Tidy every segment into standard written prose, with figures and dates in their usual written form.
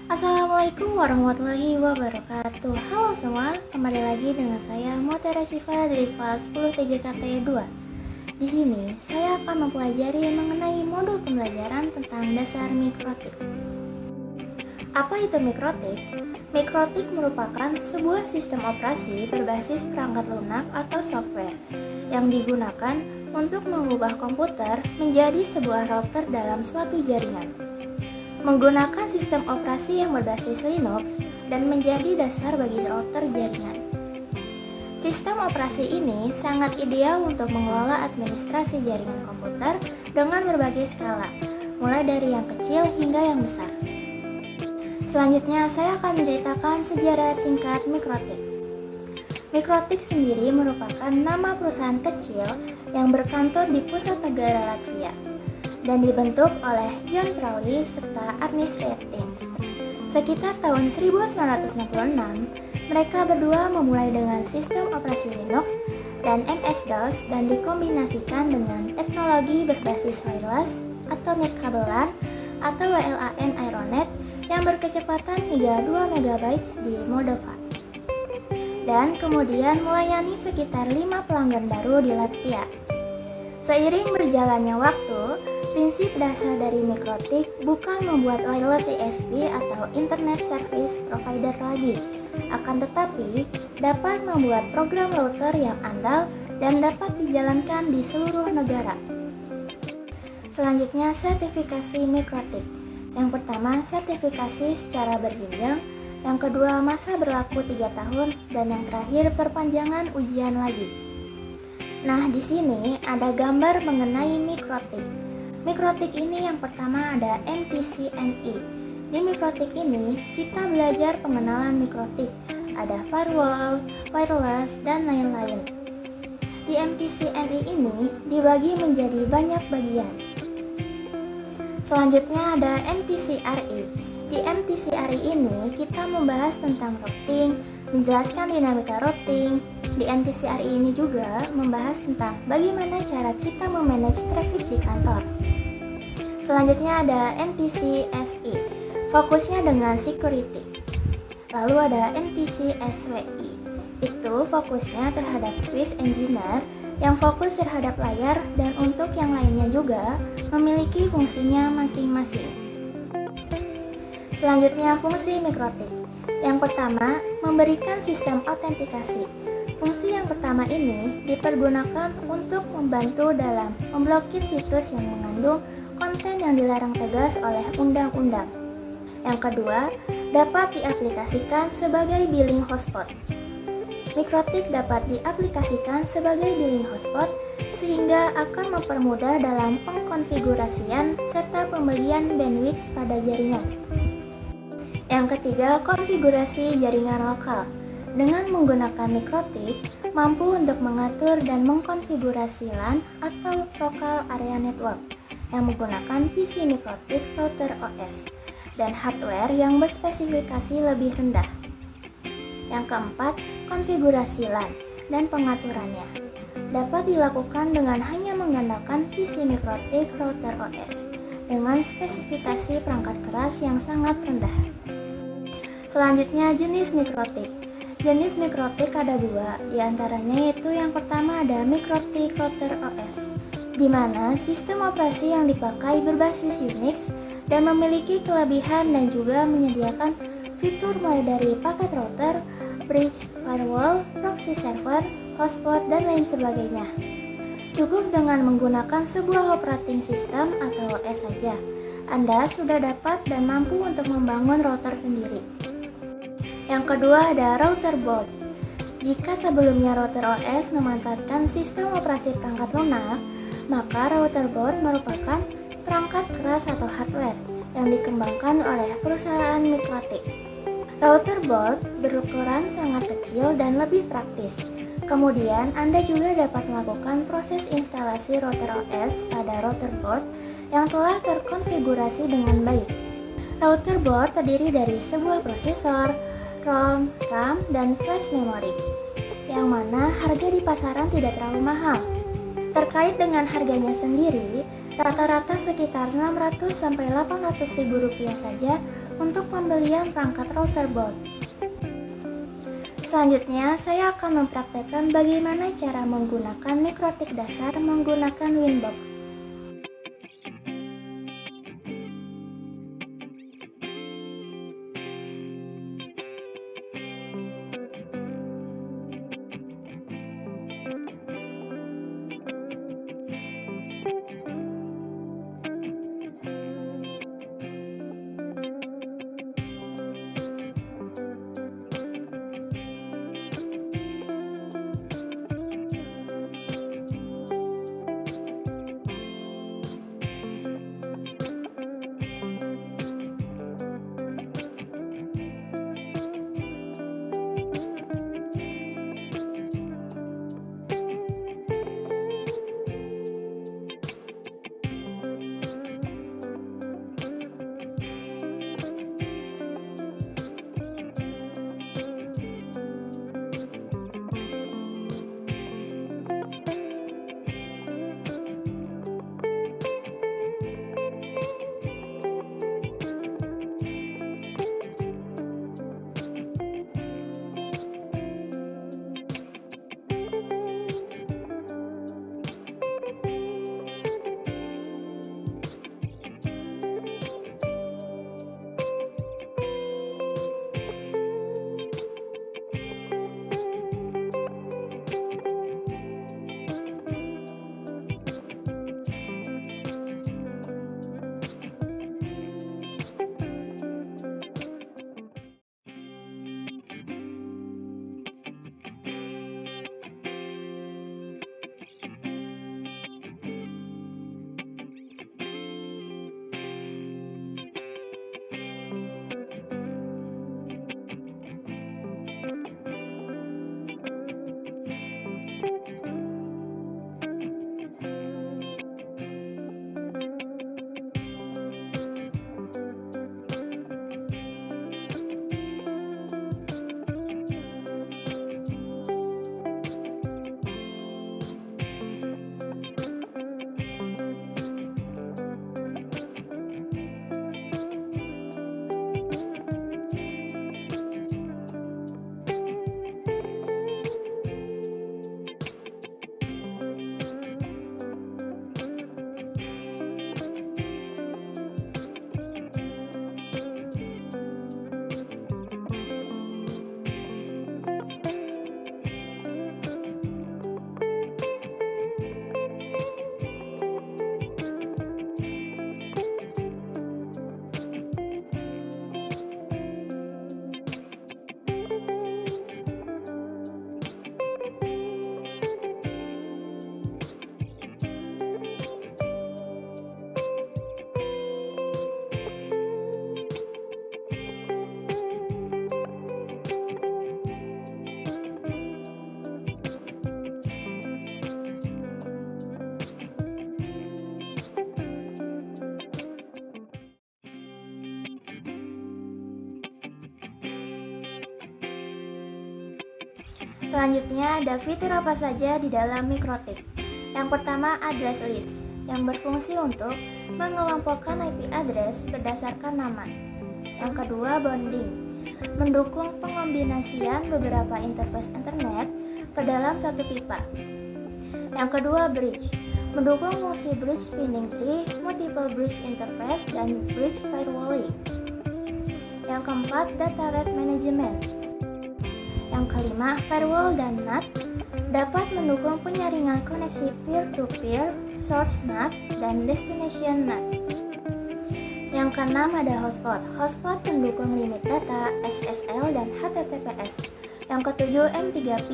Assalamualaikum warahmatullahi wabarakatuh. Halo semua, kembali lagi dengan saya Mutiara Syifa dari kelas 10 TJKT 2. Di sini saya akan mempelajari mengenai modul pembelajaran tentang dasar mikrotik. Apa itu mikrotik? Mikrotik merupakan sebuah sistem operasi berbasis perangkat lunak atau software yang digunakan untuk mengubah komputer menjadi sebuah router dalam suatu jaringan. Menggunakan sistem operasi yang berbasis Linux dan menjadi dasar bagi router jaringan. Sistem operasi ini sangat ideal untuk mengelola administrasi jaringan komputer dengan berbagai skala, mulai dari yang kecil hingga yang besar. Selanjutnya, saya akan menceritakan sejarah singkat mikrotik. Mikrotik sendiri merupakan nama perusahaan kecil yang berkantor di pusat negara Latvia dan dibentuk oleh John Crowley serta Ernest Atkins. Sekitar tahun 1966, mereka berdua memulai dengan sistem operasi Linux dan MS-DOS dan dikombinasikan dengan teknologi berbasis wireless atau nirkabelan atau WLAN Aeronet yang berkecepatan hingga 2 MB di Moldova. Dan kemudian melayani sekitar 5 pelanggan baru di Latvia. Seiring berjalannya waktu, prinsip dasar dari mikrotik bukan membuat wireless ISP atau Internet Service Provider lagi, akan tetapi dapat membuat program router yang andal dan dapat dijalankan di seluruh negara. Selanjutnya, sertifikasi mikrotik. Yang pertama, sertifikasi secara berjenjang. Yang kedua, masa berlaku 3 tahun. Dan yang terakhir, perpanjangan ujian lagi. Nah, di sini ada gambar mengenai mikrotik. Mikrotik ini yang pertama ada MTCNI. Di mikrotik ini, kita belajar pengenalan mikrotik. Ada firewall, wireless, dan lain-lain. Di MTCNI ini dibagi menjadi banyak bagian. Selanjutnya ada MTCRI. Di MTCRI ini kita membahas tentang routing, menjelaskan dinamika routing. Di MTCRI ini juga membahas tentang bagaimana cara kita memanage traffic di kantor. Selanjutnya ada MTCSI, fokusnya dengan security. Lalu ada MTCSWI, itu fokusnya terhadap Swiss Engineer yang fokus terhadap layar dan untuk yang lainnya juga memiliki fungsinya masing-masing. Selanjutnya fungsi mikrotik. Yang pertama, memberikan sistem autentikasi. Fungsi yang pertama ini dipergunakan untuk membantu dalam memblokir situs yang mengandung konten yang dilarang tegas oleh undang-undang. Yang kedua, dapat diaplikasikan sebagai billing hotspot. Mikrotik dapat diaplikasikan sebagai billing hotspot sehingga akan mempermudah dalam pengkonfigurasian serta pembelian bandwidth pada jaringan. Yang ketiga, konfigurasi jaringan lokal. Dengan menggunakan mikrotik, mampu untuk mengatur dan mengkonfigurasi LAN atau Local Area Network yang menggunakan PC mikrotik router OS dan hardware yang berspesifikasi lebih rendah. Yang keempat, konfigurasi LAN dan pengaturannya dapat dilakukan dengan hanya mengandalkan PC mikrotik router OS dengan spesifikasi perangkat keras yang sangat rendah. Selanjutnya, jenis mikrotik. Jenis mikrotik ada 2, diantaranya yaitu yang pertama ada mikrotik router OS, di mana sistem operasi yang dipakai berbasis Unix dan memiliki kelebihan dan juga menyediakan fitur mulai dari paket router, bridge, firewall, proxy server, hotspot, dan lain sebagainya. Cukup dengan menggunakan sebuah operating system atau OS saja, Anda sudah dapat dan mampu untuk membangun router sendiri. Yang kedua ada router board. Jika sebelumnya router OS memanfaatkan sistem operasi perangkat lunak, maka router board merupakan perangkat keras atau hardware yang dikembangkan oleh perusahaan mikrotik. Router board berukuran sangat kecil dan lebih praktis. Kemudian Anda juga dapat melakukan proses instalasi router OS pada router board yang telah terkonfigurasi dengan baik. Router board terdiri dari sebuah prosesor, ROM, RAM, dan flash memory, yang mana harga di pasaran tidak terlalu mahal. Terkait dengan harganya sendiri, Rata-rata sekitar 600-800 ribu rupiah saja untuk pembelian perangkat router board. Selanjutnya, saya akan mempraktekkan bagaimana cara menggunakan mikrotik dasar menggunakan Winbox. Selanjutnya, ada fitur apa saja di dalam mikrotik. Yang pertama, address list, yang berfungsi untuk mengelompokkan IP address berdasarkan nama. Yang kedua, bounding, mendukung pengombinasian beberapa interface internet ke dalam satu pipa. Yang kedua, bridge, mendukung fungsi bridge spinning tree, multiple bridge interface, dan bridge firewalling. Yang keempat, data rate management. Yang kelima, firewall dan NAT dapat mendukung penyaringan koneksi peer-to-peer, source NAT, dan destination NAT. Yang keenam, ada hotspot. Hotspot mendukung limit data, SSL, dan HTTPS. Yang ketujuh, M3P,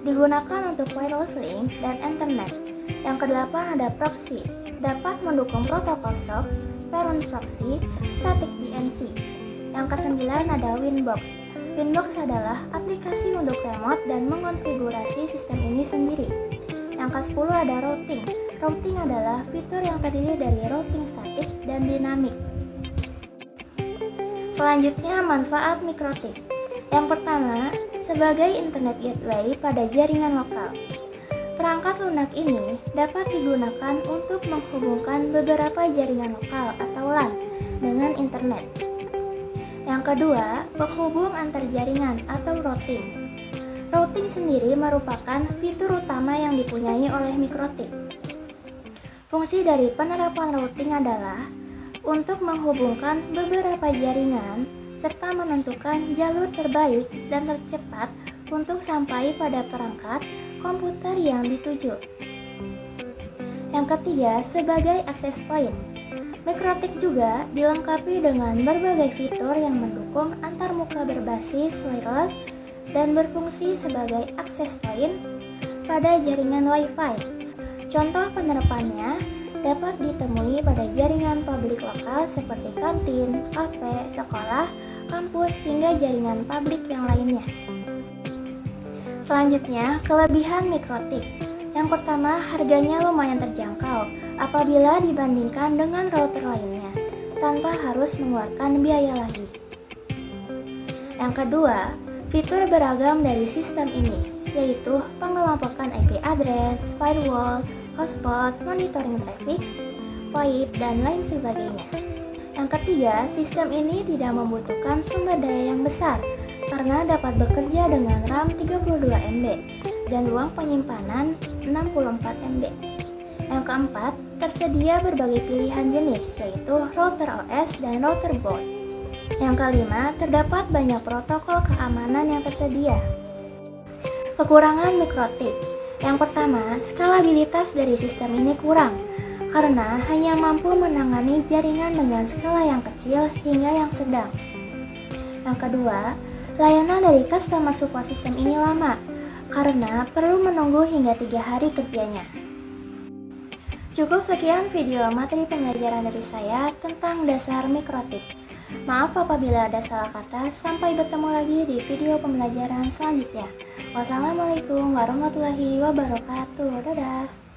digunakan untuk wireless link dan internet. Yang kedelapan, ada proxy, dapat mendukung protokol SOX, parent proxy, static DNC. Yang kesembilan, ada Winbox. Winbox adalah aplikasi untuk remote dan mengonfigurasi sistem ini sendiri. Yang ke-10 ada routing. Routing adalah fitur yang terdiri dari routing statik dan dinamik. Selanjutnya, manfaat mikrotik. Yang pertama, sebagai internet gateway pada jaringan lokal. Perangkat lunak ini dapat digunakan untuk menghubungkan beberapa jaringan lokal atau LAN dengan internet. Yang kedua, penghubung antar jaringan atau routing. Routing sendiri merupakan fitur utama yang dipunyai oleh mikrotik. Fungsi dari penerapan routing adalah untuk menghubungkan beberapa jaringan serta menentukan jalur terbaik dan tercepat untuk sampai pada perangkat komputer yang dituju. Yang ketiga, sebagai access point. Mikrotik juga dilengkapi dengan berbagai fitur yang mendukung antarmuka berbasis wireless dan berfungsi sebagai access point pada jaringan Wi-Fi. Contoh penerapannya dapat ditemui pada jaringan publik lokal seperti kantin, kafe, sekolah, kampus, hingga jaringan publik yang lainnya. Selanjutnya, kelebihan mikrotik. Yang pertama, harganya lumayan terjangkau apabila dibandingkan dengan router lainnya, tanpa harus mengeluarkan biaya lagi. Yang kedua, fitur beragam dari sistem ini, yaitu pengelompokan IP address, firewall, hotspot, monitoring traffic, VoIP, dan lain sebagainya. Yang ketiga, sistem ini tidak membutuhkan sumber daya yang besar, karena dapat bekerja dengan RAM 32 MB dan ruang penyimpanan 64 MB. Yang keempat, tersedia berbagai pilihan jenis, yaitu router OS dan router board. Yang kelima, terdapat banyak protokol keamanan yang tersedia. Kekurangan mikrotik. Yang pertama, skalabilitas dari sistem ini kurang, karena hanya mampu menangani jaringan dengan skala yang kecil hingga yang sedang. Yang kedua, layanan dari customer support sistem ini lama, karena perlu menunggu hingga 3 hari kerjanya. Cukup sekian video materi pembelajaran dari saya tentang dasar mikrotik. Maaf apabila ada salah kata, sampai bertemu lagi di video pembelajaran selanjutnya. Wassalamualaikum warahmatullahi wabarakatuh. Dadah.